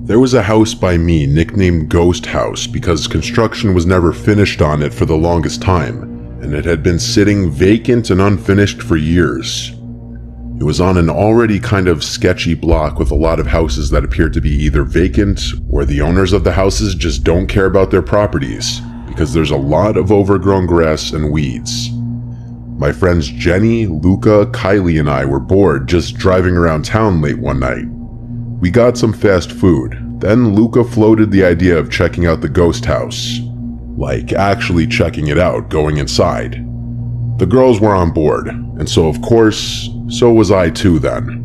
There was a house by me nicknamed Ghost House because construction was never finished on it for the longest time, and it had been sitting vacant and unfinished for years. It was on an already kind of sketchy block with a lot of houses that appeared to be either vacant or the owners of the houses just don't care about their properties because there's a lot of overgrown grass and weeds. My friends Jenny, Luca, Kylie, and I were bored just driving around town late one night. We got some fast food, then Luca floated the idea of checking out the ghost house. Like actually checking it out, going inside. The girls were on board, and so of course, so was I too then.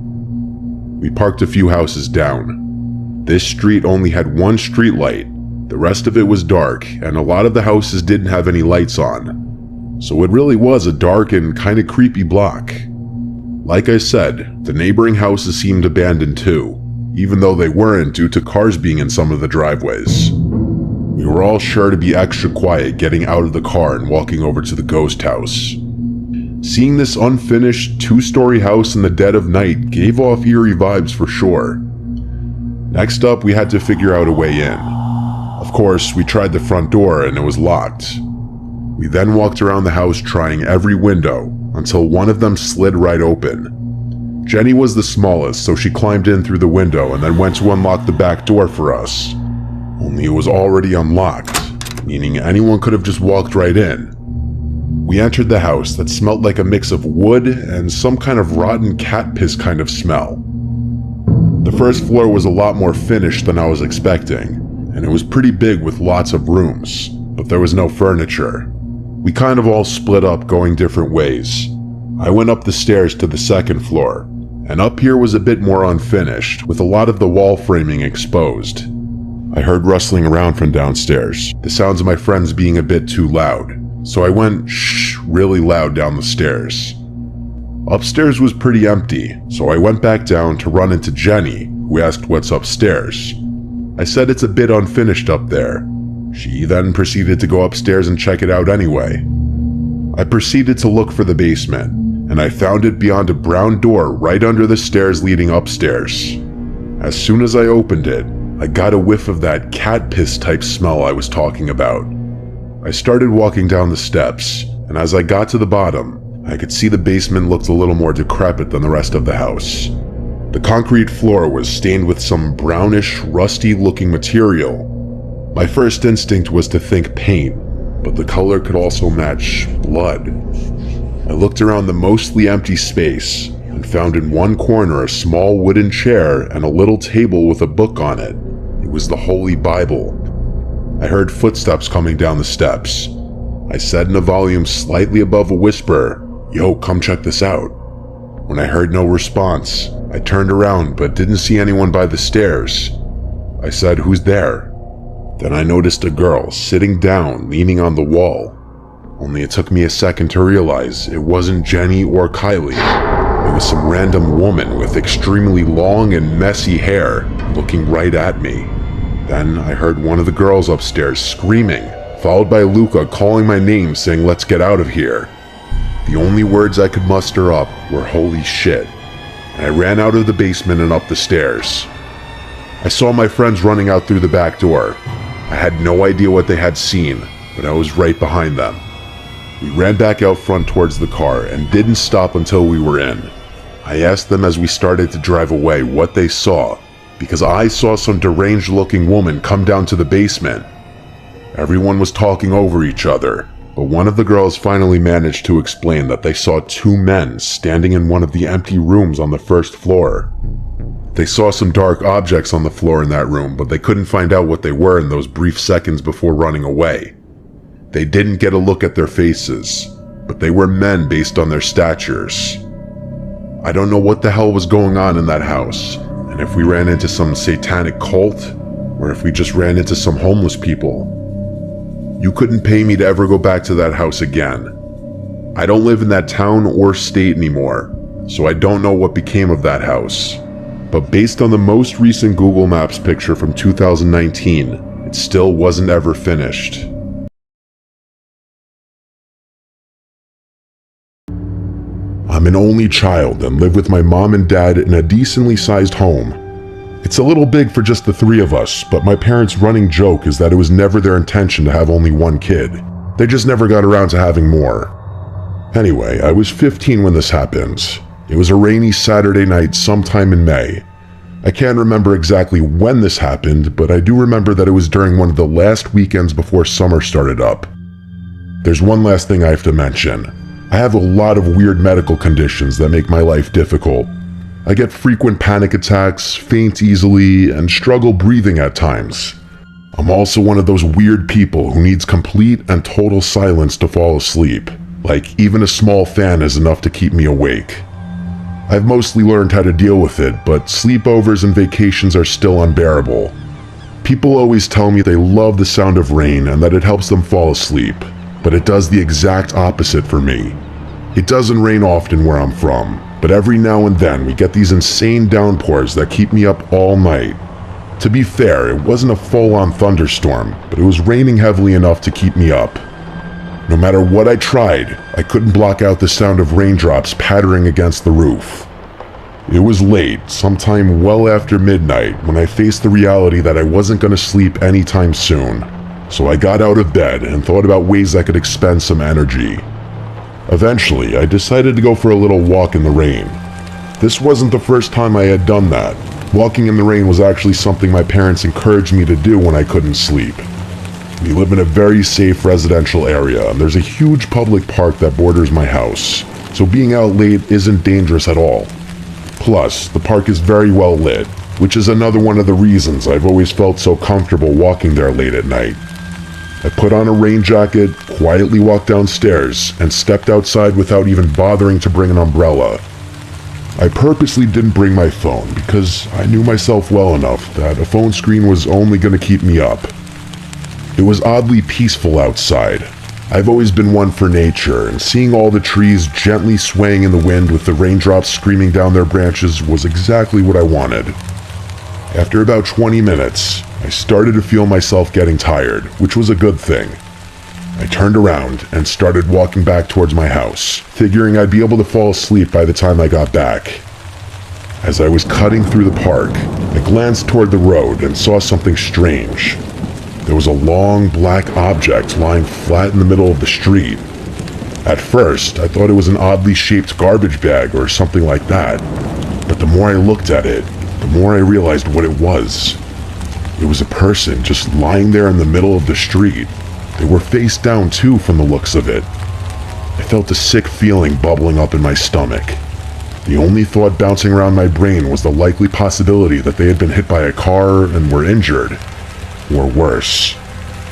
We parked a few houses down. This street only had one street light, the rest of it was dark, and a lot of the houses didn't have any lights on. So it really was a dark and kinda creepy block. Like I said, the neighboring houses seemed abandoned too, even though they weren't due to cars being in some of the driveways. We were all sure to be extra quiet getting out of the car and walking over to the ghost house. Seeing this unfinished 2-story house in the dead of night gave off eerie vibes for sure. Next up, we had to figure out a way in. Of course, we tried the front door and it was locked. We then walked around the house trying every window until one of them slid right open. Jenny was the smallest, so she climbed in through the window and then went to unlock the back door for us. Only it was already unlocked, meaning anyone could have just walked right in. We entered the house that smelled like a mix of wood and some kind of rotten cat piss kind of smell. The first floor was a lot more finished than I was expecting, and it was pretty big with lots of rooms, but there was no furniture. We kind of all split up going different ways. I went up the stairs to the second floor, and up here was a bit more unfinished, with a lot of the wall framing exposed. I heard rustling around from downstairs, the sounds of my friends being a bit too loud, so I went shh really loud down the stairs. Upstairs was pretty empty, so I went back down to run into Jenny, who asked what's upstairs. I said it's a bit unfinished up there. She then proceeded to go upstairs and check it out anyway. I proceeded to look for the basement, and I found it beyond a brown door right under the stairs leading upstairs. As soon as I opened it, I got a whiff of that cat piss type smell I was talking about. I started walking down the steps, and as I got to the bottom, I could see the basement looked a little more decrepit than the rest of the house. The concrete floor was stained with some brownish, rusty-looking material. My first instinct was to think paint, but the color could also match blood. I looked around the mostly empty space and found in one corner a small wooden chair and a little table with a book on it. It was the Holy Bible. I heard footsteps coming down the steps. I said in a volume slightly above a whisper, "Yo, come check this out." When I heard no response, I turned around but didn't see anyone by the stairs. I said, "Who's there?" Then I noticed a girl sitting down, leaning on the wall. Only it took me a second to realize it wasn't Jenny or Kylie. It was some random woman with extremely long and messy hair looking right at me. Then I heard one of the girls upstairs screaming, followed by Luca calling my name saying, "Let's get out of here." The only words I could muster up were "holy shit," and I ran out of the basement and up the stairs. I saw my friends running out through the back door. I had no idea what they had seen, but I was right behind them. We ran back out front towards the car and didn't stop until we were in. I asked them as we started to drive away what they saw, because I saw some deranged looking woman come down to the basement. Everyone was talking over each other, but one of the girls finally managed to explain that they saw 2 men standing in one of the empty rooms on the first floor. They saw some dark objects on the floor in that room, but they couldn't find out what they were in those brief seconds before running away. They didn't get a look at their faces, but they were men based on their statures. I don't know what the hell was going on in that house, and if we ran into some satanic cult, or if we just ran into some homeless people. You couldn't pay me to ever go back to that house again. I don't live in that town or state anymore, so I don't know what became of that house. But based on the most recent Google Maps picture from 2019, it still wasn't ever finished. I'm an only child and live with my mom and dad in a decently sized home. It's a little big for just the three of us, but my parents' running joke is that it was never their intention to have only one kid. They just never got around to having more. Anyway, I was 15 when this happened. It was a rainy Saturday night sometime in May. I can't remember exactly when this happened, but I do remember that it was during one of the last weekends before summer started up. There's one last thing I have to mention. I have a lot of weird medical conditions that make my life difficult. I get frequent panic attacks, faint easily, and struggle breathing at times. I'm also one of those weird people who needs complete and total silence to fall asleep. Like, even a small fan is enough to keep me awake. I've mostly learned how to deal with it, but sleepovers and vacations are still unbearable. People always tell me they love the sound of rain and that it helps them fall asleep, but it does the exact opposite for me. It doesn't rain often where I'm from, but every now and then we get these insane downpours that keep me up all night. To be fair, it wasn't a full-on thunderstorm, but it was raining heavily enough to keep me up. No matter what I tried, I couldn't block out the sound of raindrops pattering against the roof. It was late, sometime well after midnight, when I faced the reality that I wasn't going to sleep anytime soon. So I got out of bed and thought about ways I could expend some energy. Eventually, I decided to go for a little walk in the rain. This wasn't the first time I had done that. Walking in the rain was actually something my parents encouraged me to do when I couldn't sleep. We live in a very safe residential area, and there's a huge public park that borders my house, so being out late isn't dangerous at all. Plus, the park is very well lit, which is another one of the reasons I've always felt so comfortable walking there late at night. I put on a rain jacket, quietly walked downstairs, and stepped outside without even bothering to bring an umbrella. I purposely didn't bring my phone because I knew myself well enough that a phone screen was only going to keep me up. It was oddly peaceful outside. I've always been one for nature, and seeing all the trees gently swaying in the wind with the raindrops screaming down their branches was exactly what I wanted. After about 20 minutes, I started to feel myself getting tired, which was a good thing. I turned around and started walking back towards my house, figuring I'd be able to fall asleep by the time I got back. As I was cutting through the park, I glanced toward the road and saw something strange. There was a long black object lying flat in the middle of the street. At first, I thought it was an oddly shaped garbage bag or something like that, but the more I looked at it, the more I realized what it was. It was a person just lying there in the middle of the street. They were face down too from the looks of it. I felt a sick feeling bubbling up in my stomach. The only thought bouncing around my brain was the likely possibility that they had been hit by a car and were injured. Or worse.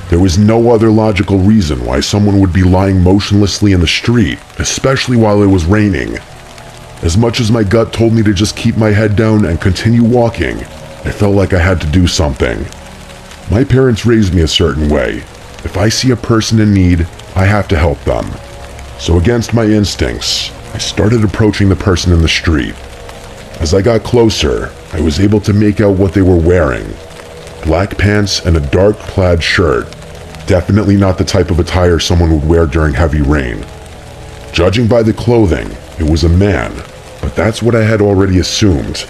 There was no other logical reason why someone would be lying motionlessly in the street, especially while it was raining. As much as my gut told me to just keep my head down and continue walking, I felt like I had to do something. My parents raised me a certain way. If I see a person in need, I have to help them. So against my instincts, I started approaching the person in the street. As I got closer, I was able to make out what they were wearing. Black pants and a dark plaid shirt. Definitely not the type of attire someone would wear during heavy rain. Judging by the clothing, it was a man, but that's what I had already assumed.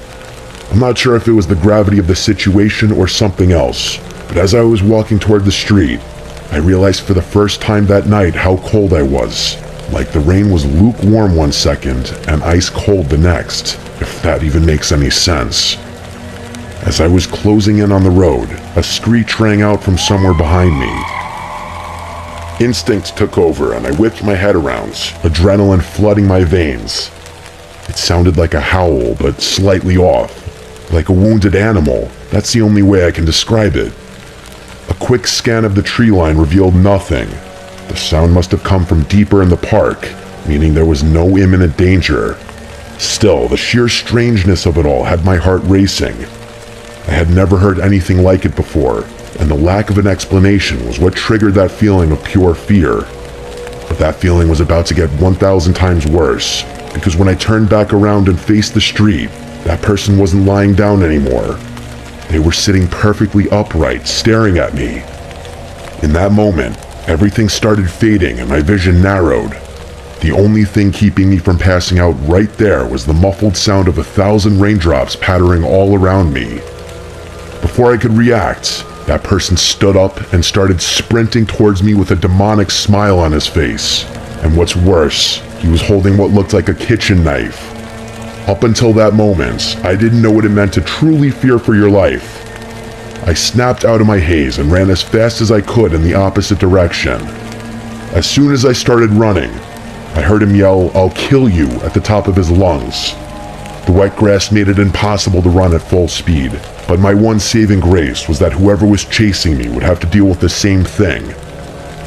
I'm not sure if it was the gravity of the situation or something else, but as I was walking toward the street, I realized for the first time that night how cold I was. Like the rain was lukewarm one second and ice cold the next, if that even makes any sense. As I was closing in on the road, a screech rang out from somewhere behind me. Instinct took over and I whipped my head around, adrenaline flooding my veins. It sounded like a howl, but slightly off. Like a wounded animal. That's the only way I can describe it. A quick scan of the tree line revealed nothing. The sound must have come from deeper in the park, meaning there was no imminent danger. Still, the sheer strangeness of it all had my heart racing. I had never heard anything like it before, and the lack of an explanation was what triggered that feeling of pure fear. But that feeling was about to get 1,000 times worse, because when I turned back around and faced the street, that person wasn't lying down anymore. They were sitting perfectly upright, staring at me. In that moment, everything started fading and my vision narrowed. The only thing keeping me from passing out right there was the muffled sound of 1,000 raindrops pattering all around me. Before I could react, that person stood up and started sprinting towards me with a demonic smile on his face. And what's worse, he was holding what looked like a kitchen knife. Up until that moment, I didn't know what it meant to truly fear for your life. I snapped out of my haze and ran as fast as I could in the opposite direction. As soon as I started running, I heard him yell, "I'll kill you," at the top of his lungs. The wet grass made it impossible to run at full speed, but my one saving grace was that whoever was chasing me would have to deal with the same thing.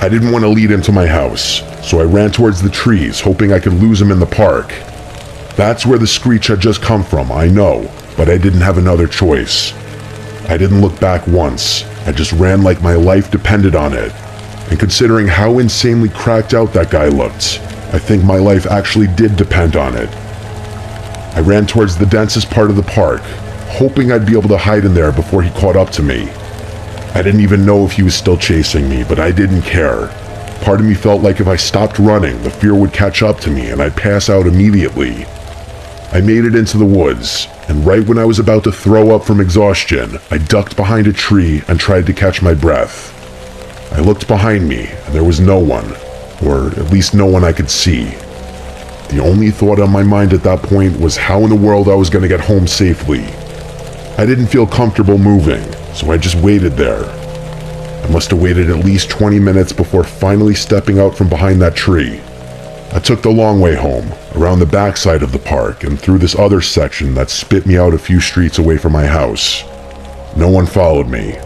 I didn't want to lead him to my house, so I ran towards the trees, hoping I could lose him in the park. That's where the screech had just come from, I know, but I didn't have another choice. I didn't look back once. I just ran like my life depended on it. And considering how insanely cracked out that guy looked, I think my life actually did depend on it. I ran towards the densest part of the park, hoping I'd be able to hide in there before he caught up to me. I didn't even know if he was still chasing me, but I didn't care. Part of me felt like if I stopped running, the fear would catch up to me and I'd pass out immediately. I made it into the woods, and right when I was about to throw up from exhaustion, I ducked behind a tree and tried to catch my breath. I looked behind me, and there was no one, or at least no one I could see. The only thought on my mind at that point was how in the world I was going to get home safely. I didn't feel comfortable moving, so I just waited there. I must have waited at least 20 minutes before finally stepping out from behind that tree. I took the long way home, around the backside of the park and through this other section that spit me out a few streets away from my house. No one followed me.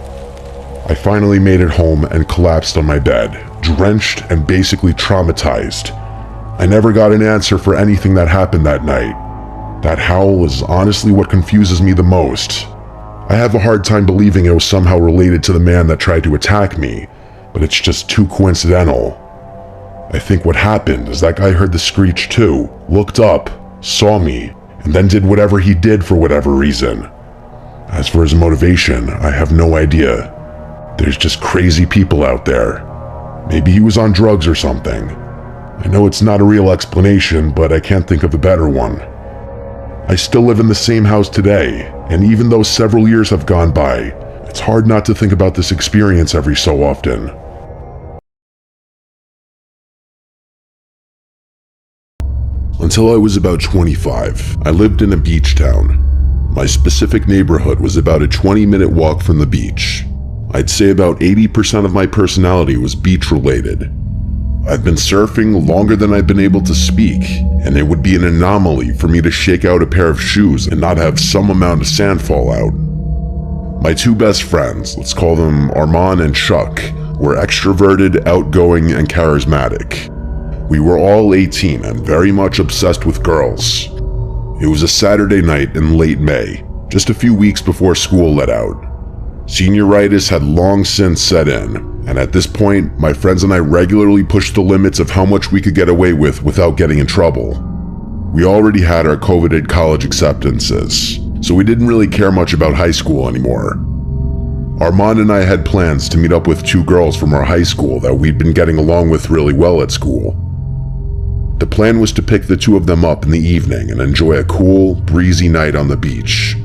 I finally made it home and collapsed on my bed, drenched and basically traumatized. I never got an answer for anything that happened that night. That howl is honestly what confuses me the most. I have a hard time believing it was somehow related to the man that tried to attack me, but it's just too coincidental. I think what happened is that guy heard the screech too, looked up, saw me, and then did whatever he did for whatever reason. As for his motivation, I have no idea. There's just crazy people out there. Maybe he was on drugs or something. I know it's not a real explanation, but I can't think of a better one. I still live in the same house today, and even though several years have gone by, it's hard not to think about this experience every so often. Until I was about 25, I lived in a beach town. My specific neighborhood was about a 20-minute walk from the beach. I'd say about 80% of my personality was beach-related. I've been surfing longer than I've been able to speak, and it would be an anomaly for me to shake out a pair of shoes and not have some amount of sand fall out. My two best friends, let's call them Armand and Chuck, were extroverted, outgoing, and charismatic. We were all 18 and very much obsessed with girls. It was a Saturday night in late May, just a few weeks before school let out. Senioritis had long since set in, and at this point, my friends and I regularly pushed the limits of how much we could get away with without getting in trouble. We already had our coveted college acceptances, so we didn't really care much about high school anymore. Armand and I had plans to meet up with two girls from our high school that we'd been getting along with really well at school. The plan was to pick the two of them up in the evening and enjoy a cool, breezy night on the beach.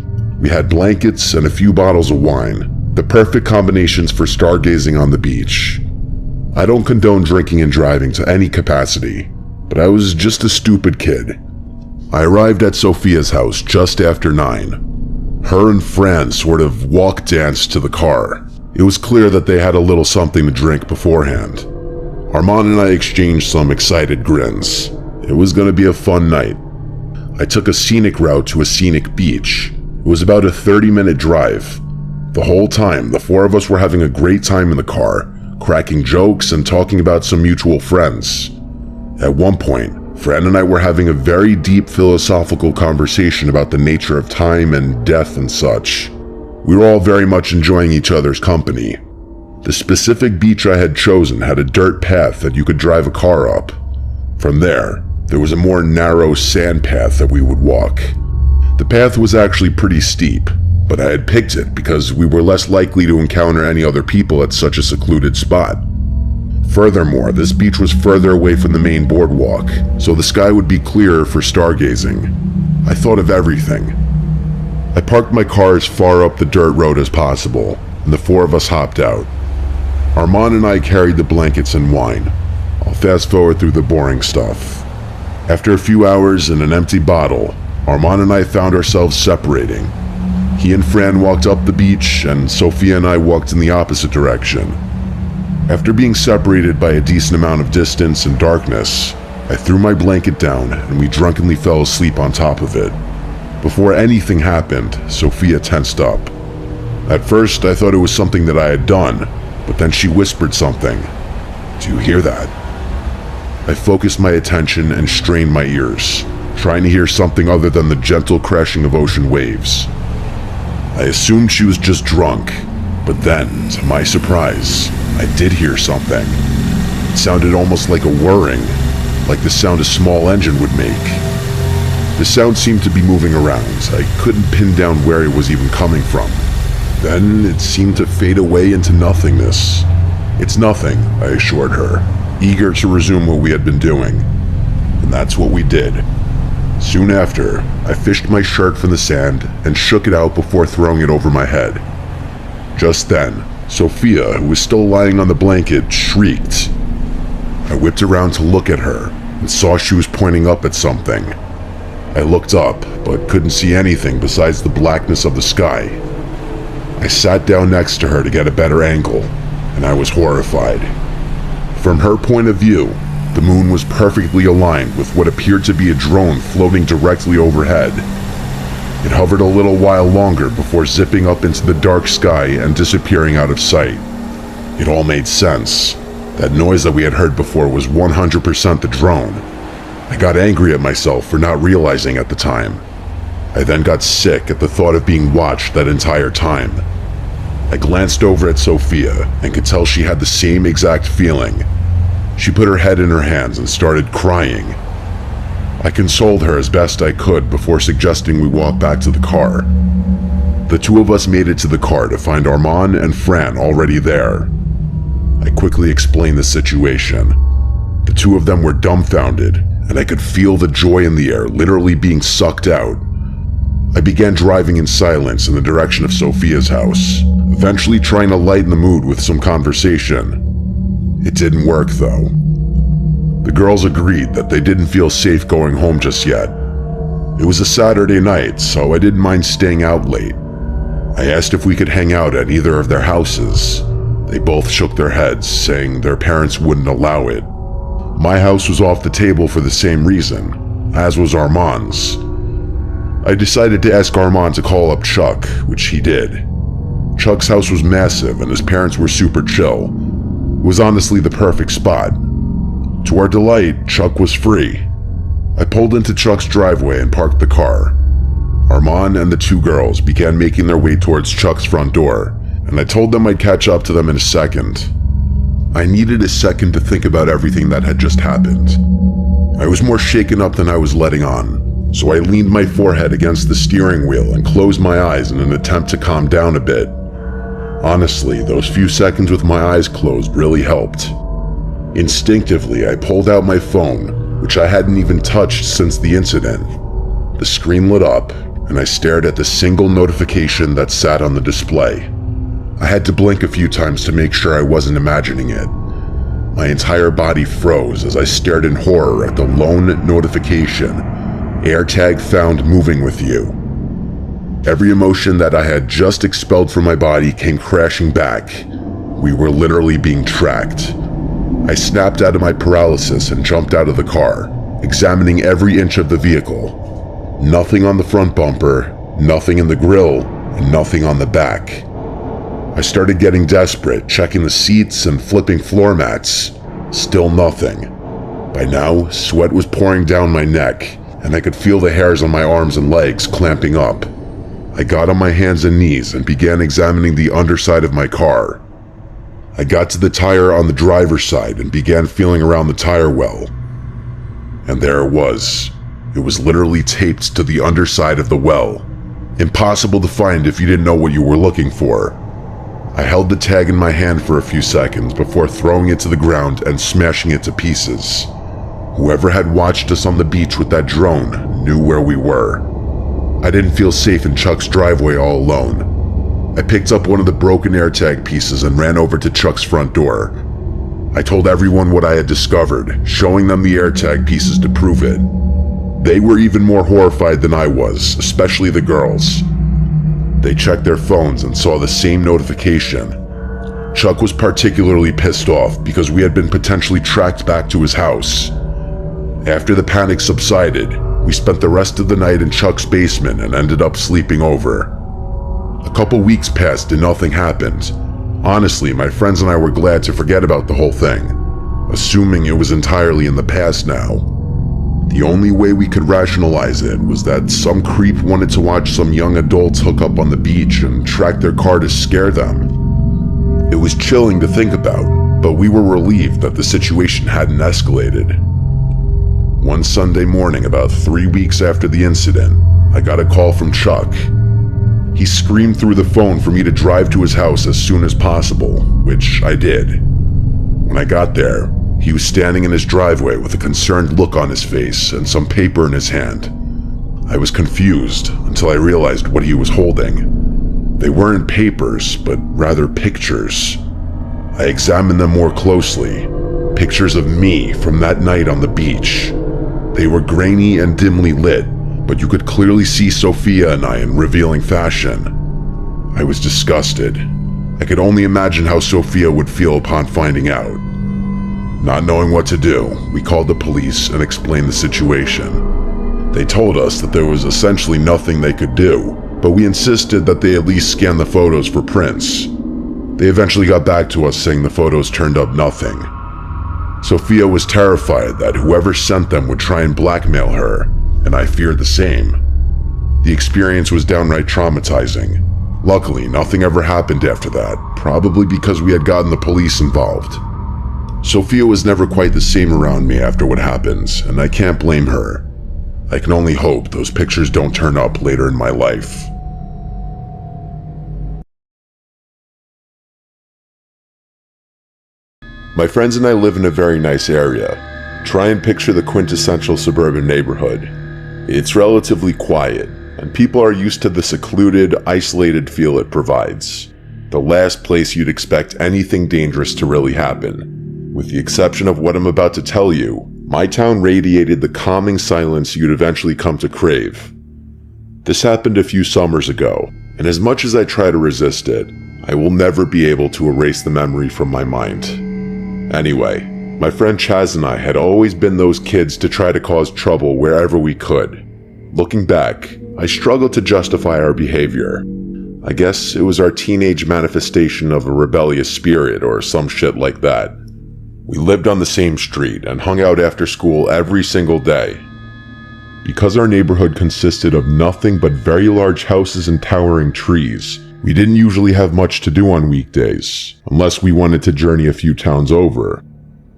We had blankets and a few bottles of wine, the perfect combinations for stargazing on the beach. I don't condone drinking and driving to any capacity, but I was just a stupid kid. I arrived at Sophia's house just after 9. Her and Fran sort of walk-danced to the car. It was clear that they had a little something to drink beforehand. Armand and I exchanged some excited grins. It was going to be a fun night. I took a scenic route to a scenic beach. It was about a 30-minute drive. The whole time, the four of us were having a great time in the car, cracking jokes and talking about some mutual friends. At one point, Fran and I were having a very deep philosophical conversation about the nature of time and death and such. We were all very much enjoying each other's company. The specific beach I had chosen had a dirt path that you could drive a car up. From there was a more narrow sand path that we would walk. The path was actually pretty steep, but I had picked it because we were less likely to encounter any other people at such a secluded spot. Furthermore, this beach was further away from the main boardwalk, so the sky would be clearer for stargazing. I thought of everything. I parked my car as far up the dirt road as possible, and the four of us hopped out. Armand and I carried the blankets and wine. I'll fast forward through the boring stuff. After a few hours and an empty bottle, Armand and I found ourselves separating. He and Fran walked up the beach, and Sophia and I walked in the opposite direction. After being separated by a decent amount of distance and darkness, I threw my blanket down and we drunkenly fell asleep on top of it. Before anything happened, Sophia tensed up. At first, I thought it was something that I had done, but then she whispered something. "Do you hear that?" I focused my attention and strained my ears, trying to hear something other than the gentle crashing of ocean waves. I assumed she was just drunk, but then, to my surprise, I did hear something. It sounded almost like a whirring, like the sound a small engine would make. The sound seemed to be moving around. I couldn't pin down where it was even coming from. Then it seemed to fade away into nothingness. "It's nothing," I assured her, eager to resume what we had been doing. And that's what we did. Soon after, I fished my shirt from the sand and shook it out before throwing it over my head. Just then, Sophia, who was still lying on the blanket, shrieked. I whipped around to look at her and saw she was pointing up at something. I looked up, but couldn't see anything besides the blackness of the sky. I sat down next to her to get a better angle, and I was horrified. From her point of view, the moon was perfectly aligned with what appeared to be a drone floating directly overhead. It hovered a little while longer before zipping up into the dark sky and disappearing out of sight. It all made sense. That noise that we had heard before was 100% the drone. I got angry at myself for not realizing at the time. I then got sick at the thought of being watched that entire time. I glanced over at Sophia and could tell she had the same exact feeling. She put her head in her hands and started crying. I consoled her as best I could before suggesting we walk back to the car. The two of us made it to the car to find Armand and Fran already there. I quickly explained the situation. The two of them were dumbfounded, and I could feel the joy in the air literally being sucked out. I began driving in silence in the direction of Sophia's house, eventually trying to lighten the mood with some conversation. It didn't work though. The girls agreed that they didn't feel safe going home just yet. It was a Saturday night, so I didn't mind staying out late. I asked if we could hang out at either of their houses. They both shook their heads, saying their parents wouldn't allow it. My house was off the table for the same reason, as was Armand's. I decided to ask Armand to call up Chuck, which he did. Chuck's house was massive and his parents were super chill. It was honestly the perfect spot. To our delight, Chuck was free. I pulled into Chuck's driveway and parked the car. Armand and the two girls began making their way towards Chuck's front door, and I told them I'd catch up to them in a second. I needed a second to think about everything that had just happened. I was more shaken up than I was letting on, so I leaned my forehead against the steering wheel and closed my eyes in an attempt to calm down a bit. Honestly, those few seconds with my eyes closed really helped. Instinctively, I pulled out my phone, which I hadn't even touched since the incident. The screen lit up, and I stared at the single notification that sat on the display. I had to blink a few times to make sure I wasn't imagining it. My entire body froze as I stared in horror at the lone notification, "AirTag found moving with you." Every emotion that I had just expelled from my body came crashing back. We were literally being tracked. I snapped out of my paralysis and jumped out of the car, examining every inch of the vehicle. Nothing on the front bumper, nothing in the grille, and nothing on the back. I started getting desperate, checking the seats and flipping floor mats. Still nothing. By now, sweat was pouring down my neck, and I could feel the hairs on my arms and legs clamping up. I got on my hands and knees and began examining the underside of my car. I got to the tire on the driver's side and began feeling around the tire well. And there it was. It was literally taped to the underside of the well. Impossible to find if you didn't know what you were looking for. I held the tag in my hand for a few seconds before throwing it to the ground and smashing it to pieces. Whoever had watched us on the beach with that drone knew where we were. I didn't feel safe in Chuck's driveway all alone. I picked up one of the broken AirTag pieces and ran over to Chuck's front door. I told everyone what I had discovered, showing them the AirTag pieces to prove it. They were even more horrified than I was, especially the girls. They checked their phones and saw the same notification. Chuck was particularly pissed off because we had been potentially tracked back to his house. After the panic subsided, we spent the rest of the night in Chuck's basement and ended up sleeping over. A couple weeks passed and nothing happened. Honestly, my friends and I were glad to forget about the whole thing, assuming it was entirely in the past now. The only way we could rationalize it was that some creep wanted to watch some young adults hook up on the beach and track their car to scare them. It was chilling to think about, but we were relieved that the situation hadn't escalated. One Sunday morning, about 3 weeks after the incident, I got a call from Chuck. He screamed through the phone for me to drive to his house as soon as possible, which I did. When I got there, he was standing in his driveway with a concerned look on his face and some paper in his hand. I was confused until I realized what he was holding. They weren't papers, but rather pictures. I examined them more closely. Pictures of me from that night on the beach. They were grainy and dimly lit, but you could clearly see Sophia and I in revealing fashion. I was disgusted. I could only imagine how Sophia would feel upon finding out. Not knowing what to do, we called the police and explained the situation. They told us that there was essentially nothing they could do, but we insisted that they at least scan the photos for prints. They eventually got back to us saying the photos turned up nothing. Sophia was terrified that whoever sent them would try and blackmail her, and I feared the same. The experience was downright traumatizing. Luckily, nothing ever happened after that, probably because we had gotten the police involved. Sophia was never quite the same around me after what happened, and I can't blame her. I can only hope those pictures don't turn up later in my life. My friends and I live in a very nice area. Try and picture the quintessential suburban neighborhood. It's relatively quiet, and people are used to the secluded, isolated feel it provides. The last place you'd expect anything dangerous to really happen. With the exception of what I'm about to tell you, my town radiated the calming silence you'd eventually come to crave. This happened a few summers ago, and as much as I try to resist it, I will never be able to erase the memory from my mind. Anyway, my friend Chaz and I had always been those kids to try to cause trouble wherever we could. Looking back, I struggle to justify our behavior. I guess it was our teenage manifestation of a rebellious spirit or some shit like that. We lived on the same street and hung out after school every single day. Because our neighborhood consisted of nothing but very large houses and towering trees, we didn't usually have much to do on weekdays, unless we wanted to journey a few towns over.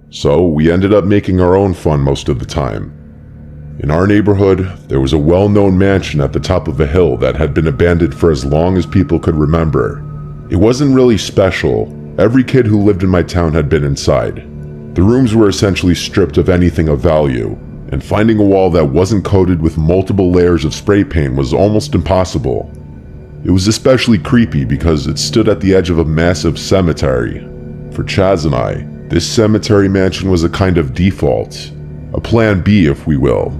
So we ended up making our own fun most of the time. In our neighborhood, there was a well-known mansion at the top of a hill that had been abandoned for as long as people could remember. It wasn't really special. Every kid who lived in my town had been inside. The rooms were essentially stripped of anything of value, and finding a wall that wasn't coated with multiple layers of spray paint was almost impossible. It was especially creepy because it stood at the edge of a massive cemetery. For Chaz and I, this cemetery mansion was a kind of default, a plan B if we will.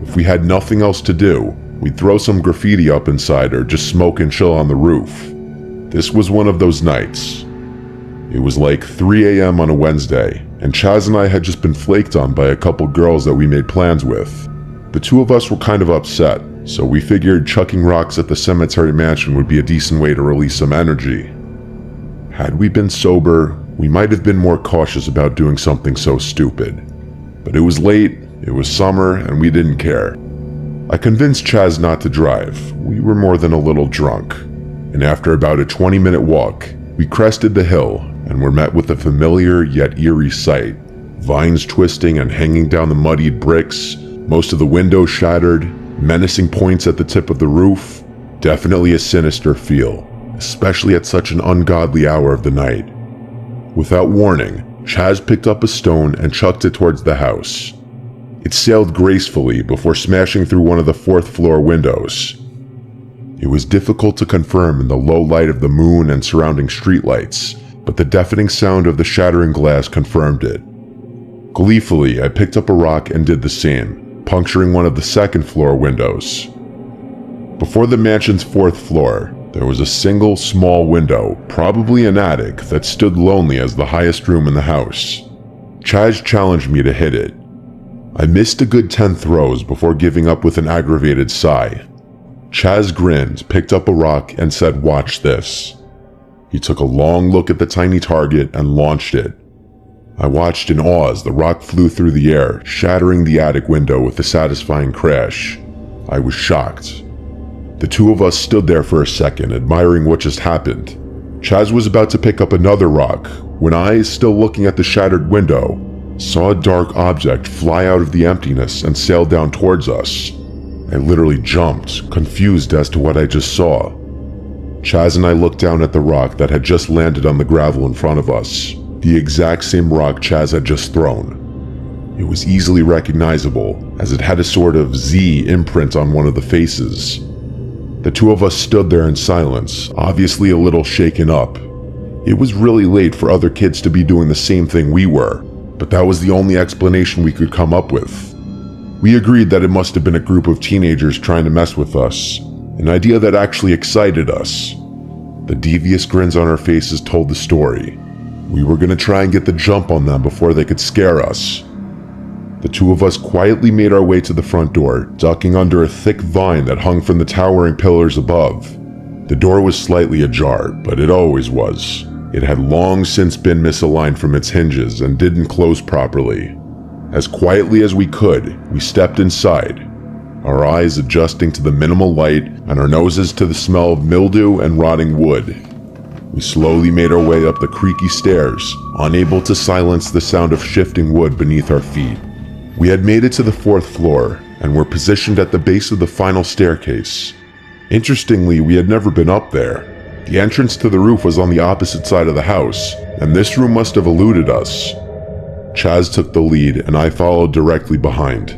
If we had nothing else to do, we'd throw some graffiti up inside or just smoke and chill on the roof. This was one of those nights. It was like 3 a.m. on a Wednesday, and Chaz and I had just been flaked on by a couple girls that we made plans with. The two of us were kind of upset, so we figured chucking rocks at the cemetery mansion would be a decent way to release some energy. Had we been sober, we might have been more cautious about doing something so stupid. But it was late, it was summer, and we didn't care. I convinced Chaz not to drive. We were more than a little drunk. And after about a 20-minute walk, we crested the hill and were met with a familiar yet eerie sight. Vines twisting and hanging down the muddied bricks, most of the windows shattered, menacing points at the tip of the roof. Definitely a sinister feel, especially at such an ungodly hour of the night. Without warning, Chaz picked up a stone and chucked it towards the house. It sailed gracefully before smashing through one of the fourth-floor windows. It was difficult to confirm in the low light of the moon and surrounding streetlights, but the deafening sound of the shattering glass confirmed it. Gleefully, I picked up a rock and did the same, puncturing one of the second-floor windows. Before the mansion's fourth floor, there was a single small window, probably an attic, that stood lonely as the highest room in the house. Chaz challenged me to hit it. I missed a good 10 throws before giving up with an aggravated sigh. Chaz grinned, picked up a rock, and said, "Watch this." He took a long look at the tiny target and launched it. I watched in awe as the rock flew through the air, shattering the attic window with a satisfying crash. I was shocked. The two of us stood there for a second, admiring what just happened. Chaz was about to pick up another rock when I, still looking at the shattered window, saw a dark object fly out of the emptiness and sail down towards us. I literally jumped, confused as to what I just saw. Chaz and I looked down at the rock that had just landed on the gravel in front of us, the exact same rock Chaz had just thrown. It was easily recognizable, as it had a sort of Z imprint on one of the faces. The two of us stood there in silence, obviously a little shaken up. It was really late for other kids to be doing the same thing we were, but that was the only explanation we could come up with. We agreed that it must have been a group of teenagers trying to mess with us, an idea that actually excited us. The devious grins on our faces told the story. We were going to try and get the jump on them before they could scare us. The two of us quietly made our way to the front door, ducking under a thick vine that hung from the towering pillars above. The door was slightly ajar, but it always was. It had long since been misaligned from its hinges and didn't close properly. As quietly as we could, we stepped inside, our eyes adjusting to the minimal light and our noses to the smell of mildew and rotting wood. We slowly made our way up the creaky stairs, unable to silence the sound of shifting wood beneath our feet. We had made it to the fourth floor and were positioned at the base of the final staircase. Interestingly, we had never been up there. The entrance to the roof was on the opposite side of the house, and this room must have eluded us. Chaz took the lead and I followed directly behind.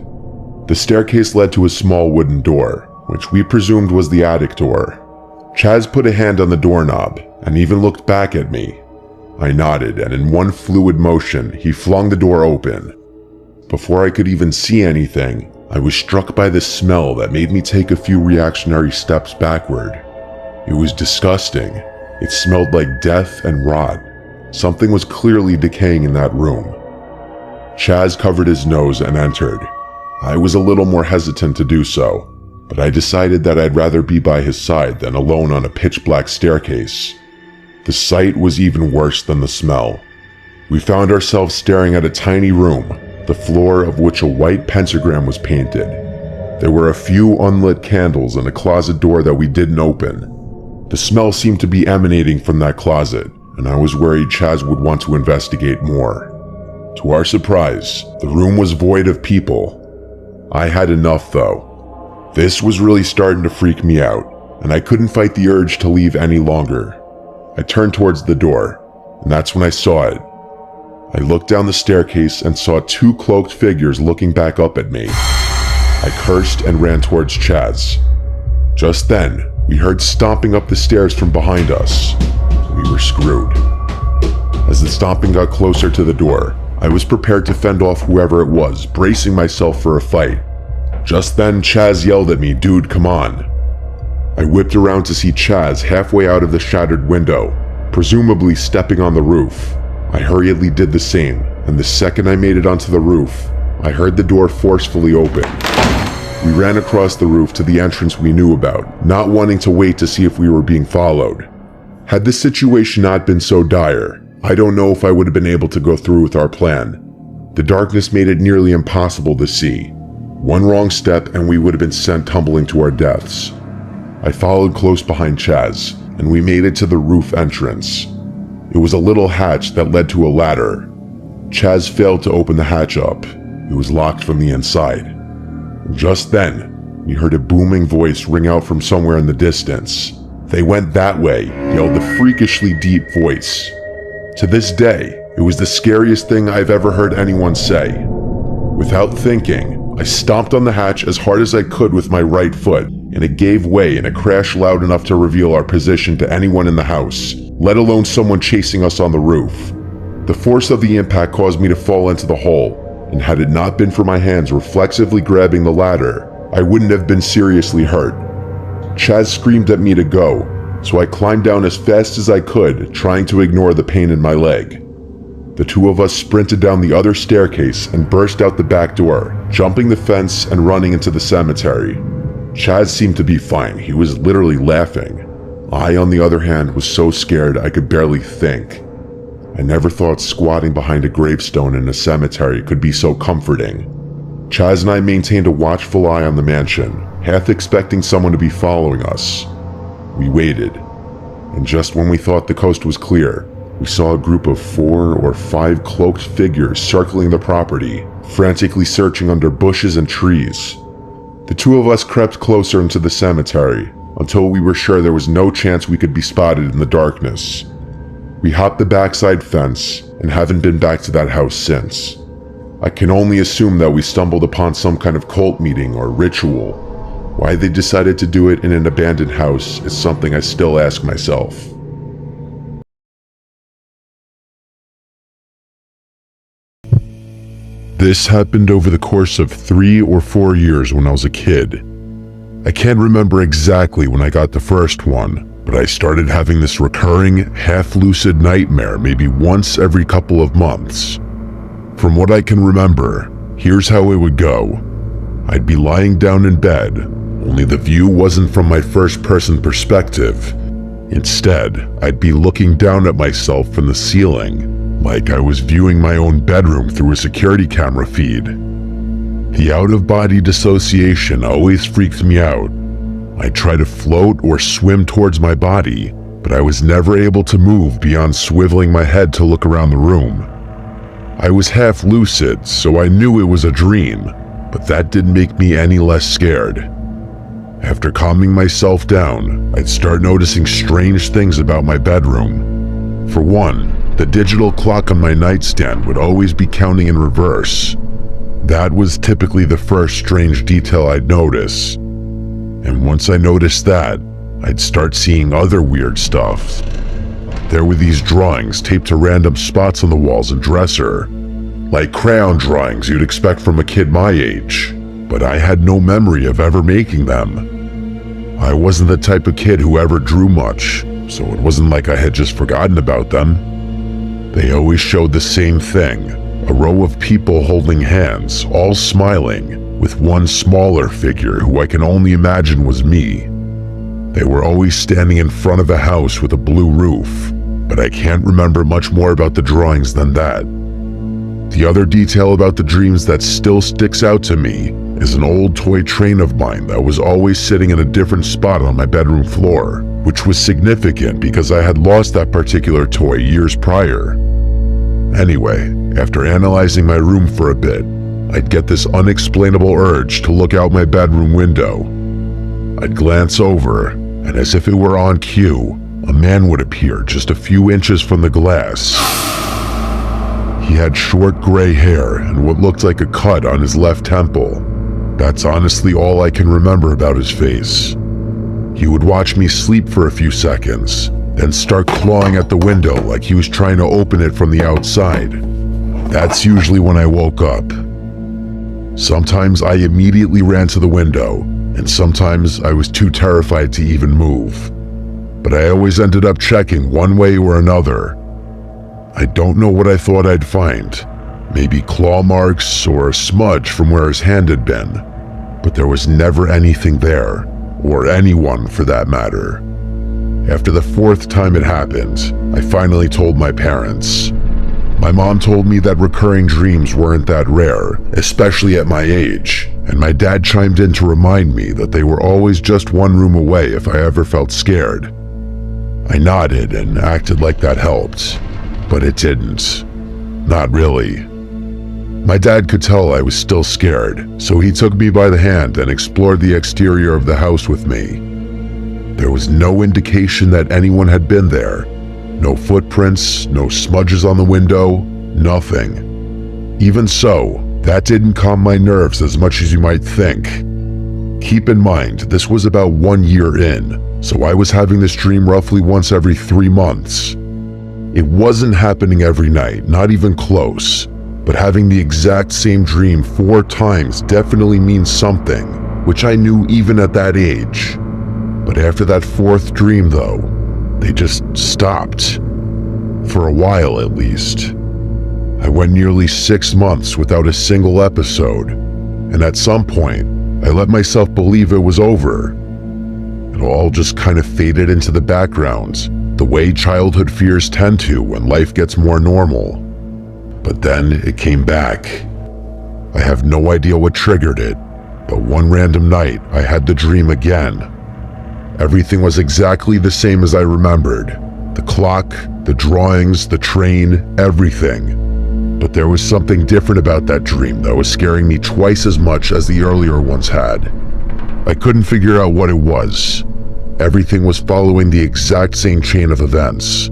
The staircase led to a small wooden door, which we presumed was the attic door. Chaz put a hand on the doorknob and even looked back at me. I nodded, and in one fluid motion, he flung the door open. Before I could even see anything, I was struck by the smell that made me take a few reactionary steps backward. It was disgusting. It smelled like death and rot. Something was clearly decaying in that room. Chaz covered his nose and entered. I was a little more hesitant to do so, but I decided that I'd rather be by his side than alone on a pitch-black staircase. The sight was even worse than the smell. We found ourselves staring at a tiny room, the floor of which a white pentagram was painted. There were a few unlit candles and a closet door that we didn't open. The smell seemed to be emanating from that closet, and I was worried Chaz would want to investigate more. To our surprise, the room was void of people. I had enough, though. This was really starting to freak me out, and I couldn't fight the urge to leave any longer. I turned towards the door, and that's when I saw it. I looked down the staircase and saw two cloaked figures looking back up at me. I cursed and ran towards Chaz. Just then, we heard stomping up the stairs from behind us. We were screwed. As the stomping got closer to the door, I was prepared to fend off whoever it was, bracing myself for a fight. Just then, Chaz yelled at me, "Dude, come on." I whipped around to see Chaz halfway out of the shattered window, presumably stepping on the roof. I hurriedly did the same, and the second I made it onto the roof, I heard the door forcefully open. We ran across the roof to the entrance we knew about, not wanting to wait to see if we were being followed. Had the situation not been so dire, I don't know if I would have been able to go through with our plan. The darkness made it nearly impossible to see. One wrong step and we would have been sent tumbling to our deaths. I followed close behind Chaz, and we made it to the roof entrance. It was a little hatch that led to a ladder. Chaz failed to open the hatch up. It was locked from the inside. Just then, we heard a booming voice ring out from somewhere in the distance. "They went that way," yelled the freakishly deep voice. To this day, it was the scariest thing I've ever heard anyone say. Without thinking, I stomped on the hatch as hard as I could with my right foot, and it gave way and it crashed loud enough to reveal our position to anyone in the house, let alone someone chasing us on the roof. The force of the impact caused me to fall into the hole, and had it not been for my hands reflexively grabbing the ladder, I wouldn't have been seriously hurt. Chaz screamed at me to go, so I climbed down as fast as I could, trying to ignore the pain in my leg. The two of us sprinted down the other staircase and burst out the back door, jumping the fence and running into the cemetery. Chaz seemed to be fine. He was literally laughing. I, on the other hand, was so scared I could barely think. I never thought squatting behind a gravestone in a cemetery could be so comforting. Chaz and I maintained a watchful eye on the mansion, half expecting someone to be following us. We waited, and just when we thought the coast was clear, we saw a group of 4 or 5 cloaked figures circling the property, frantically searching under bushes and trees. The two of us crept closer into the cemetery until we were sure there was no chance we could be spotted in the darkness. We hopped the backside fence and haven't been back to that house since. I can only assume that we stumbled upon some kind of cult meeting or ritual. Why they decided to do it in an abandoned house is something I still ask myself. This happened over the course of 3 or 4 years when I was a kid. I can't remember exactly when I got the first one, but I started having this recurring, half-lucid nightmare maybe once every couple of months. From what I can remember, here's how it would go. I'd be lying down in bed, only the view wasn't from my first-person perspective. Instead, I'd be looking down at myself from the ceiling, like I was viewing my own bedroom through a security camera feed. The out-of-body dissociation always freaked me out. I'd try to float or swim towards my body, but I was never able to move beyond swiveling my head to look around the room. I was half lucid, so I knew it was a dream, but that didn't make me any less scared. After calming myself down, I'd start noticing strange things about my bedroom. For one, the digital clock on my nightstand would always be counting in reverse. That was typically the first strange detail I'd notice. And once I noticed that, I'd start seeing other weird stuff. There were these drawings taped to random spots on the walls and dresser, like crayon drawings you'd expect from a kid my age, but I had no memory of ever making them. I wasn't the type of kid who ever drew much, so it wasn't like I had just forgotten about them. They always showed the same thing, a row of people holding hands, all smiling, with one smaller figure who I can only imagine was me. They were always standing in front of a house with a blue roof, but I can't remember much more about the drawings than that. The other detail about the dreams that still sticks out to me is an old toy train of mine that was always sitting in a different spot on my bedroom floor, which was significant because I had lost that particular toy years prior. Anyway, after analyzing my room for a bit, I'd get this unexplainable urge to look out my bedroom window. I'd glance over, and as if it were on cue, a man would appear just a few inches from the glass. He had short gray hair and what looked like a cut on his left temple. That's honestly all I can remember about his face. He would watch me sleep for a few seconds, then start clawing at the window like he was trying to open it from the outside. That's usually when I woke up. Sometimes I immediately ran to the window, and sometimes I was too terrified to even move. But I always ended up checking one way or another. I don't know what I thought I'd find. Maybe claw marks or a smudge from where his hand had been. But there was never anything there, or anyone for that matter. After the 4th time it happened, I finally told my parents. My mom told me that recurring dreams weren't that rare, especially at my age, and my dad chimed in to remind me that they were always just one room away if I ever felt scared. I nodded and acted like that helped, but it didn't. Not really. My dad could tell I was still scared, so he took me by the hand and explored the exterior of the house with me. There was no indication that anyone had been there. No footprints, no smudges on the window, nothing. Even so, that didn't calm my nerves as much as you might think. Keep in mind, this was about 1 year in, so I was having this dream roughly once every 3 months. It wasn't happening every night, not even close, but having the exact same dream 4 times definitely means something, which I knew even at that age. But after that 4th dream though, they just stopped. For a while at least. I went nearly 6 months without a single episode, and at some point, I let myself believe it was over. It all just kind of faded into the background, the way childhood fears tend to when life gets more normal. But then it came back. I have no idea what triggered it, but one random night I had the dream again. Everything was exactly the same as I remembered. The clock, the drawings, the train, everything. But there was something different about that dream that was scaring me twice as much as the earlier ones had. I couldn't figure out what it was. Everything was following the exact same chain of events.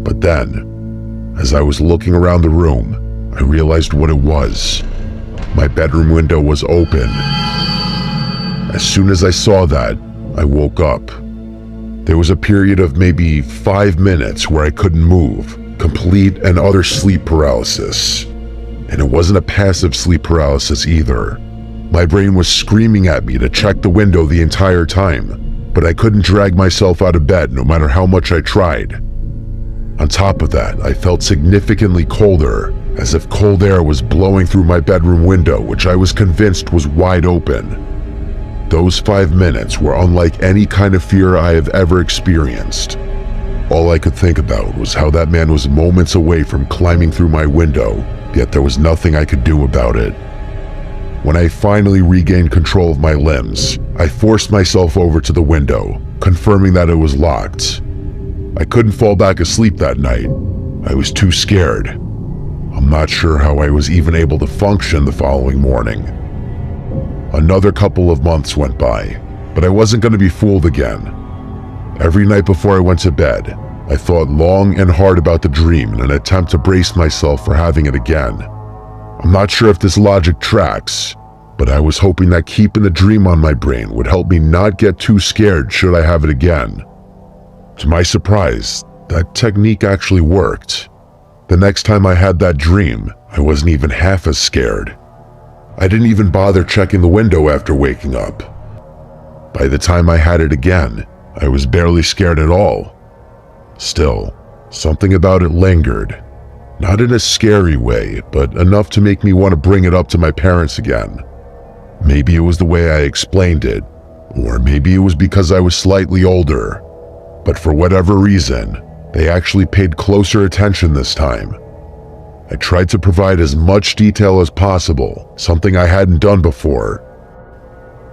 But then, as I was looking around the room, I realized what it was. My bedroom window was open. As soon as I saw that, I woke up. There was a period of maybe 5 minutes where I couldn't move. Complete and utter sleep paralysis. And it wasn't a passive sleep paralysis either. My brain was screaming at me to check the window the entire time, but I couldn't drag myself out of bed no matter how much I tried. On top of that, I felt significantly colder, as if cold air was blowing through my bedroom window, which I was convinced was wide open. Those 5 minutes were unlike any kind of fear I have ever experienced. All I could think about was how that man was moments away from climbing through my window, yet there was nothing I could do about it. When I finally regained control of my limbs, I forced myself over to the window, confirming that it was locked. I couldn't fall back asleep that night. I was too scared. I'm not sure how I was even able to function the following morning. Another couple of months went by, but I wasn't going to be fooled again. Every night before I went to bed, I thought long and hard about the dream in an attempt to brace myself for having it again. I'm not sure if this logic tracks, but I was hoping that keeping the dream on my brain would help me not get too scared should I have it again. To my surprise, that technique actually worked. The next time I had that dream, I wasn't even half as scared. I didn't even bother checking the window after waking up. By the time I had it again, I was barely scared at all. Still, something about it lingered. Not in a scary way, but enough to make me want to bring it up to my parents again. Maybe it was the way I explained it, or maybe it was because I was slightly older. But for whatever reason, they actually paid closer attention this time. I tried to provide as much detail as possible, something I hadn't done before.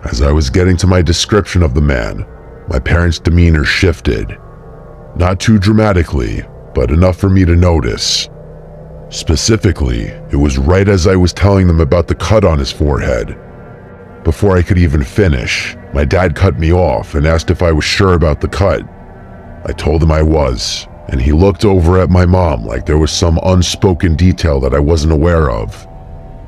As I was getting to my description of the man, my parents' demeanor shifted. Not too dramatically, but enough for me to notice. Specifically, it was right as I was telling them about the cut on his forehead. Before I could even finish, my dad cut me off and asked if I was sure about the cut. I told him I was, and he looked over at my mom like there was some unspoken detail that I wasn't aware of.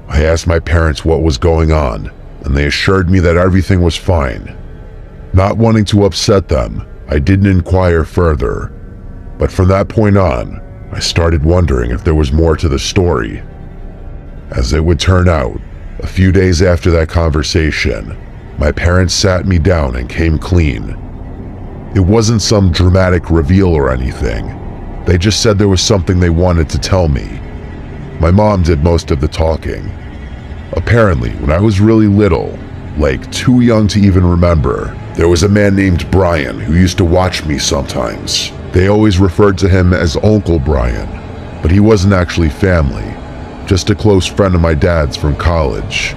I asked my parents what was going on, and they assured me that everything was fine. Not wanting to upset them, I didn't inquire further. But from that point on, I started wondering if there was more to the story. As it would turn out, a few days after that conversation, my parents sat me down and came clean. It wasn't some dramatic reveal or anything. They just said there was something they wanted to tell me. My mom did most of the talking. Apparently, when I was really little, like too young to even remember, there was a man named Brian who used to watch me sometimes. They always referred to him as Uncle Brian, but he wasn't actually family, just a close friend of my dad's from college.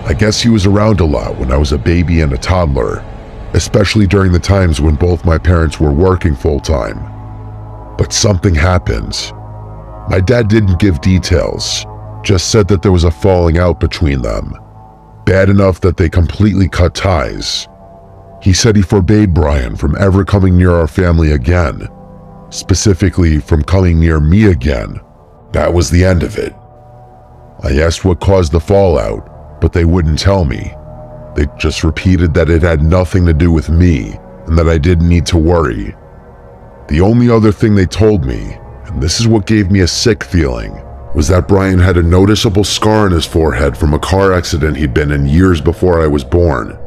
I guess he was around a lot when I was a baby and a toddler, especially during the times when both my parents were working full-time. But something happened. My dad didn't give details, just said that there was a falling out between them, bad enough that they completely cut ties. He said he forbade Brian from ever coming near our family again, specifically from coming near me again. That was the end of it. I asked what caused the fallout, but they wouldn't tell me. They just repeated that it had nothing to do with me and that I didn't need to worry. The only other thing they told me, and this is what gave me a sick feeling, was that Brian had a noticeable scar on his forehead from a car accident he'd been in years before I was born.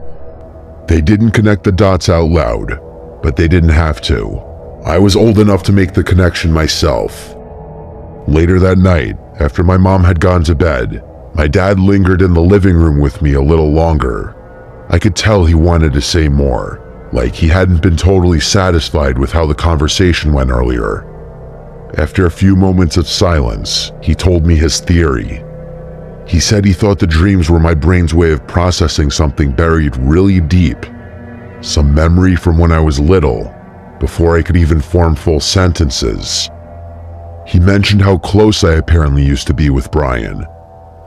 They didn't connect the dots out loud, but they didn't have to. I was old enough to make the connection myself. Later that night, after my mom had gone to bed, my dad lingered in the living room with me a little longer. I could tell he wanted to say more, like he hadn't been totally satisfied with how the conversation went earlier. After a few moments of silence, he told me his theory. He said he thought the dreams were my brain's way of processing something buried really deep, some memory from when I was little, before I could even form full sentences. He mentioned how close I apparently used to be with Brian,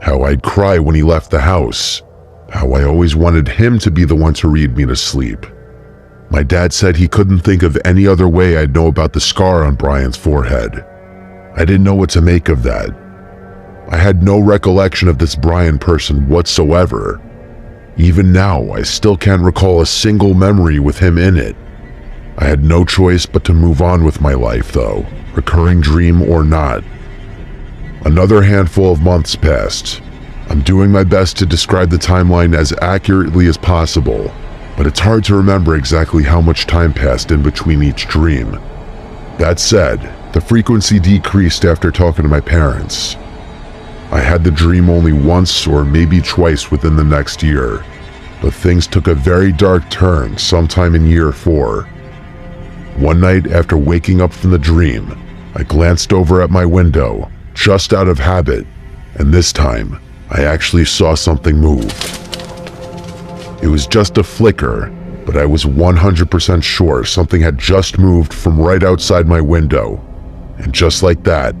how I'd cry when he left the house, how I always wanted him to be the one to read me to sleep. My dad said he couldn't think of any other way I'd know about the scar on Brian's forehead. I didn't know what to make of that. I had no recollection of this Brian person whatsoever. Even now, I still can't recall a single memory with him in it. I had no choice but to move on with my life though, recurring dream or not. Another handful of months passed. I'm doing my best to describe the timeline as accurately as possible, but it's hard to remember exactly how much time passed in between each dream. That said, the frequency decreased after talking to my parents. I had the dream only once or maybe twice within the next year, but things took a very dark turn sometime in year 4. One night after waking up from the dream, I glanced over at my window, just out of habit, and this time, I actually saw something move. It was just a flicker, but I was 100% sure something had just moved from right outside my window. And just like that,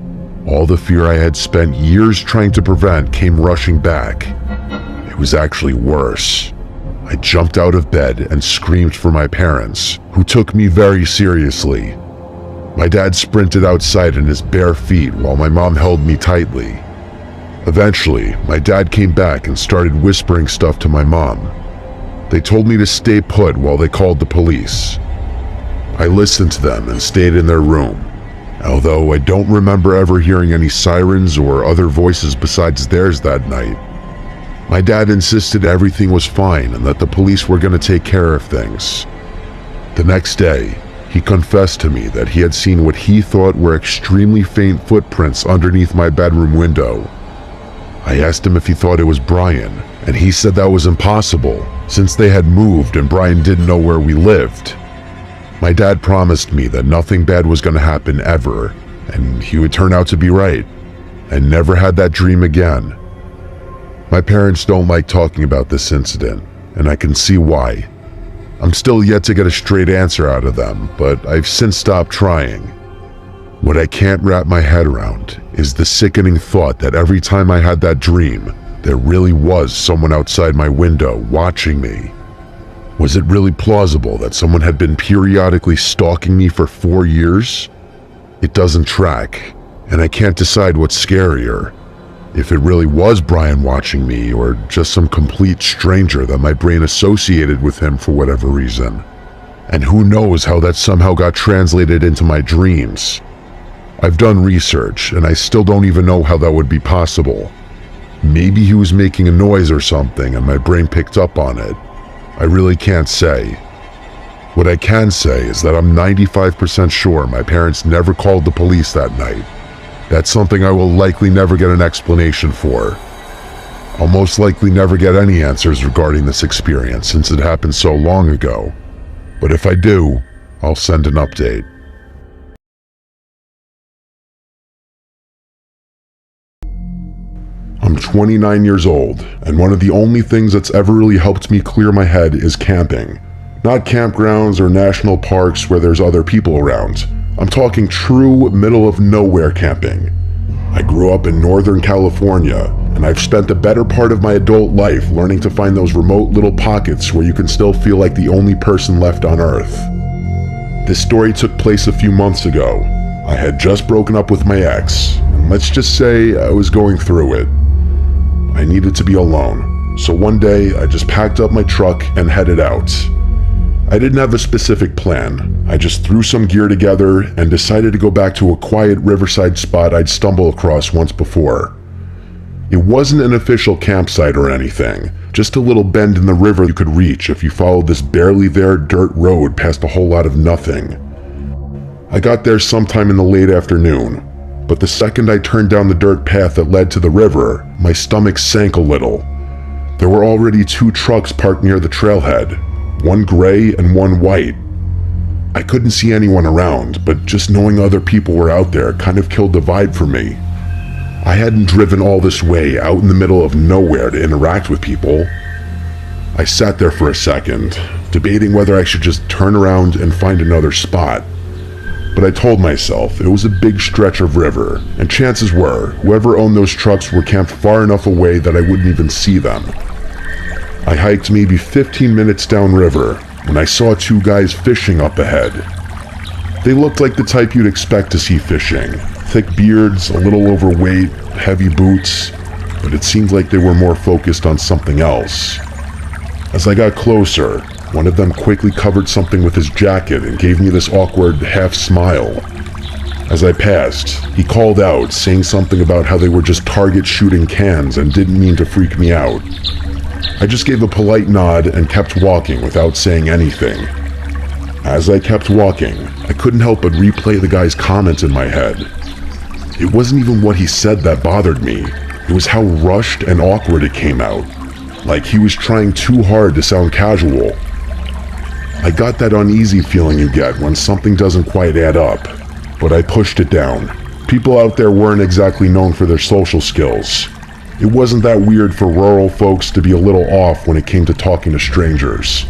all the fear I had spent years trying to prevent came rushing back. It was actually worse. I jumped out of bed and screamed for my parents, who took me very seriously. My dad sprinted outside in his bare feet while my mom held me tightly. Eventually, my dad came back and started whispering stuff to my mom. They told me to stay put while they called the police. I listened to them and stayed in their room, although I don't remember ever hearing any sirens or other voices besides theirs that night. My dad insisted everything was fine and that the police were going to take care of things. The next day, he confessed to me that he had seen what he thought were extremely faint footprints underneath my bedroom window. I asked him if he thought it was Brian, and he said that was impossible, since they had moved and Brian didn't know where we lived. My dad promised me that nothing bad was going to happen ever, and he would turn out to be right. I never had that dream again. My parents don't like talking about this incident, and I can see why. I'm still yet to get a straight answer out of them, but I've since stopped trying. What I can't wrap my head around is the sickening thought that every time I had that dream, there really was someone outside my window watching me. Was it really plausible that someone had been periodically stalking me for 4 years? It doesn't track, and I can't decide what's scarier. If it really was Brian watching me, or just some complete stranger that my brain associated with him for whatever reason. And who knows how that somehow got translated into my dreams. I've done research, and I still don't even know how that would be possible. Maybe he was making a noise or something and my brain picked up on it. I really can't say. What I can say is that I'm 95% sure my parents never called the police that night. That's something I will likely never get an explanation for. I'll most likely never get any answers regarding this experience since it happened so long ago. But if I do, I'll send an update. I'm 29 years old, and one of the only things that's ever really helped me clear my head is camping. Not campgrounds or national parks where there's other people around. I'm talking true middle-of-nowhere camping. I grew up in Northern California, and I've spent the better part of my adult life learning to find those remote little pockets where you can still feel like the only person left on Earth. This story took place a few months ago. I had just broken up with my ex, and let's just say I was going through it. I needed to be alone. So one day, I just packed up my truck and headed out. I didn't have a specific plan. I just threw some gear together and decided to go back to a quiet riverside spot I'd stumbled across once before. It wasn't an official campsite or anything, just a little bend in the river you could reach if you followed this barely there dirt road past a whole lot of nothing. I got there sometime in the late afternoon, but the second I turned down the dirt path that led to the river, my stomach sank a little. There were already 2 trucks parked near the trailhead, one gray and one white. I couldn't see anyone around, but just knowing other people were out there kind of killed the vibe for me. I hadn't driven all this way out in the middle of nowhere to interact with people. I sat there for a second, debating whether I should just turn around and find another spot. But I told myself it was a big stretch of river, and chances were whoever owned those trucks were camped far enough away that I wouldn't even see them. I hiked maybe 15 minutes downriver when I saw 2 guys fishing up ahead. They looked like the type you'd expect to see fishing. Thick beards, a little overweight, heavy boots, but it seemed like they were more focused on something else. As I got closer, one of them quickly covered something with his jacket and gave me this awkward half smile. As I passed, he called out, saying something about how they were just target shooting cans and didn't mean to freak me out. I just gave a polite nod and kept walking without saying anything. As I kept walking, I couldn't help but replay the guy's comments in my head. It wasn't even what he said that bothered me. It was how rushed and awkward it came out. Like he was trying too hard to sound casual. I got that uneasy feeling you get when something doesn't quite add up, but I pushed it down. People out there weren't exactly known for their social skills. It wasn't that weird for rural folks to be a little off when it came to talking to strangers.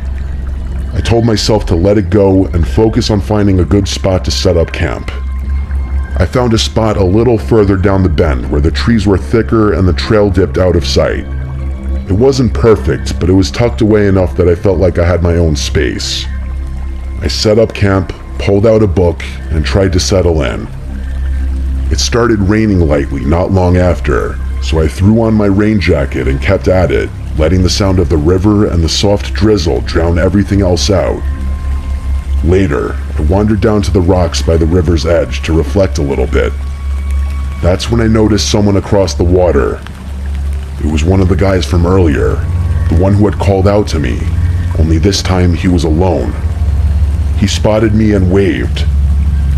I told myself to let it go and focus on finding a good spot to set up camp. I found a spot a little further down the bend where the trees were thicker and the trail dipped out of sight. It wasn't perfect, but it was tucked away enough that I felt like I had my own space. I set up camp, pulled out a book, and tried to settle in. It started raining lightly not long after, so I threw on my rain jacket and kept at it, letting the sound of the river and the soft drizzle drown everything else out. Later, I wandered down to the rocks by the river's edge to reflect a little bit. That's when I noticed someone across the water. It was one of the guys from earlier, the one who had called out to me, only this time he was alone. He spotted me and waved.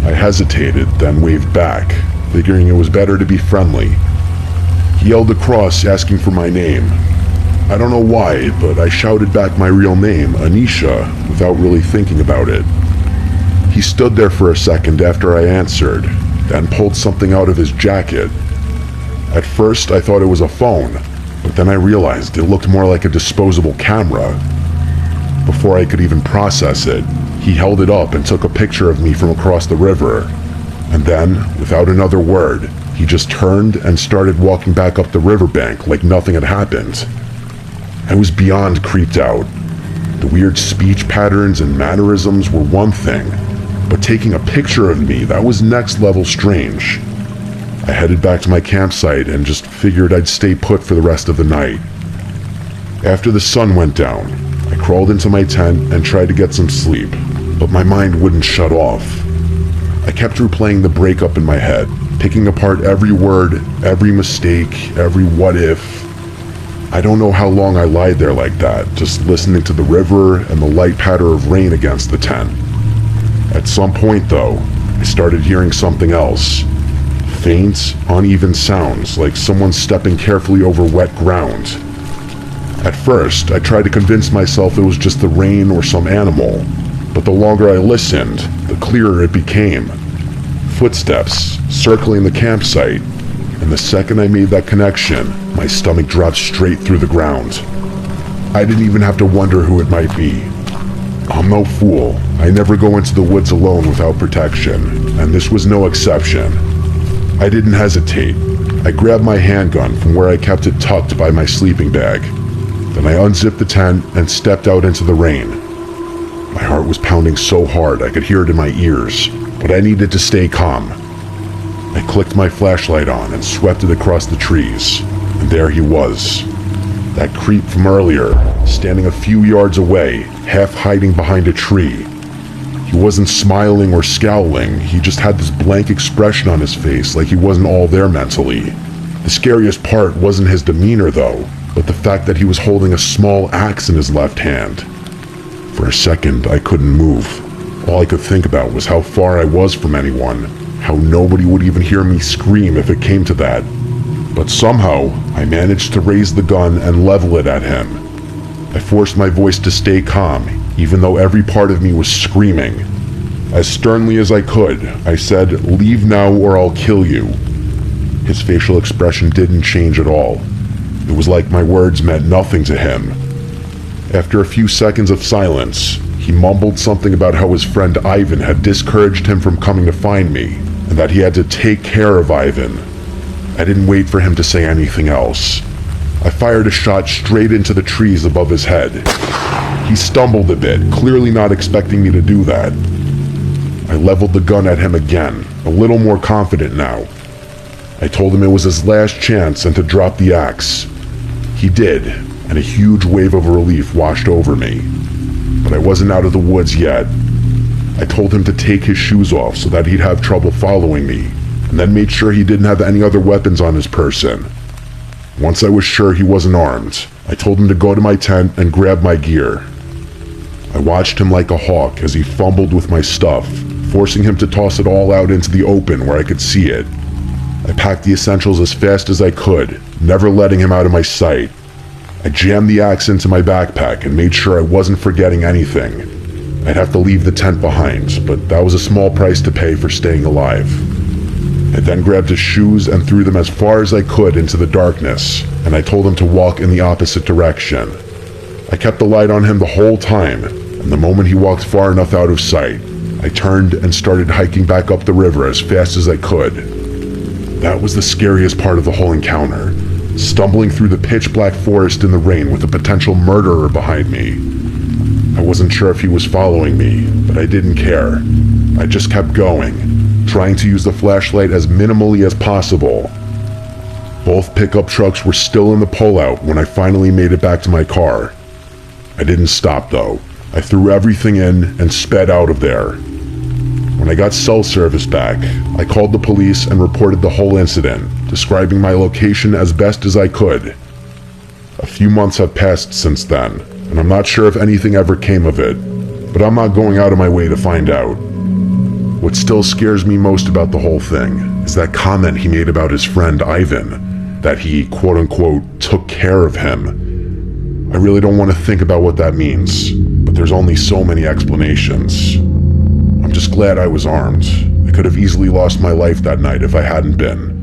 I hesitated, then waved back, figuring it was better to be friendly. He yelled across, asking for my name. I don't know why, but I shouted back my real name, Anisha, without really thinking about it. He stood there for a second after I answered, then pulled something out of his jacket. At first, I thought it was a phone, but then I realized it looked more like a disposable camera. Before I could even process it, he held it up and took a picture of me from across the river. And then, without another word, he just turned and started walking back up the riverbank like nothing had happened. I was beyond creeped out. The weird speech patterns and mannerisms were one thing, but taking a picture of me, that was next level strange. I headed back to my campsite and just figured I'd stay put for the rest of the night. After the sun went down, I crawled into my tent and tried to get some sleep, but my mind wouldn't shut off. I kept replaying the breakup in my head, picking apart every word, every mistake, every what if. I don't know how long I lied there like that, just listening to the river and the light patter of rain against the tent. At some point, though, I started hearing something else. Faint, uneven sounds, like someone stepping carefully over wet ground. At first, I tried to convince myself it was just the rain or some animal, but the longer I listened, the clearer it became. Footsteps, circling the campsite, and the second I made that connection, my stomach dropped straight through the ground. I didn't even have to wonder who it might be. I'm no fool. I never go into the woods alone without protection, and this was no exception. I didn't hesitate. I grabbed my handgun from where I kept it tucked by my sleeping bag. Then I unzipped the tent and stepped out into the rain. My heart was pounding so hard I could hear it in my ears, but I needed to stay calm. I clicked my flashlight on and swept it across the trees, and there he was. That creep from earlier, standing a few yards away, half hiding behind a tree. He wasn't smiling or scowling, he just had this blank expression on his face like he wasn't all there mentally. The scariest part wasn't his demeanor though, but the fact that he was holding a small axe in his left hand. For a second, I couldn't move. All I could think about was how far I was from anyone, how nobody would even hear me scream if it came to that. But somehow, I managed to raise the gun and level it at him. I forced my voice to stay calm, even though every part of me was screaming. As sternly as I could, I said, "Leave now or I'll kill you." His facial expression didn't change at all. It was like my words meant nothing to him. After a few seconds of silence, he mumbled something about how his friend Ivan had discouraged him from coming to find me, and that he had to take care of Ivan. I didn't wait for him to say anything else. I fired a shot straight into the trees above his head. He stumbled a bit, clearly not expecting me to do that. I leveled the gun at him again, a little more confident now. I told him it was his last chance and to drop the axe. He did, and a huge wave of relief washed over me. But I wasn't out of the woods yet. I told him to take his shoes off so that he'd have trouble following me, and then made sure he didn't have any other weapons on his person. Once I was sure he wasn't armed, I told him to go to my tent and grab my gear. I watched him like a hawk as he fumbled with my stuff, forcing him to toss it all out into the open where I could see it. I packed the essentials as fast as I could, never letting him out of my sight. I jammed the axe into my backpack and made sure I wasn't forgetting anything. I'd have to leave the tent behind, but that was a small price to pay for staying alive. I then grabbed his shoes and threw them as far as I could into the darkness, and I told him to walk in the opposite direction. I kept the light on him the whole time, and the moment he walked far enough out of sight, I turned and started hiking back up the river as fast as I could. That was the scariest part of the whole encounter, stumbling through the pitch-black forest in the rain with a potential murderer behind me. I wasn't sure if he was following me, but I didn't care. I just kept going, trying to use the flashlight as minimally as possible. Both pickup trucks were still in the pullout when I finally made it back to my car. I didn't stop though. I threw everything in and sped out of there. When I got cell service back, I called the police and reported the whole incident, describing my location as best as I could. A few months have passed since then, and I'm not sure if anything ever came of it, but I'm not going out of my way to find out. What still scares me most about the whole thing is that comment he made about his friend Ivan, that he quote-unquote took care of him. I really don't want to think about what that means, but there's only so many explanations. I'm just glad I was armed. I could have easily lost my life that night if I hadn't been.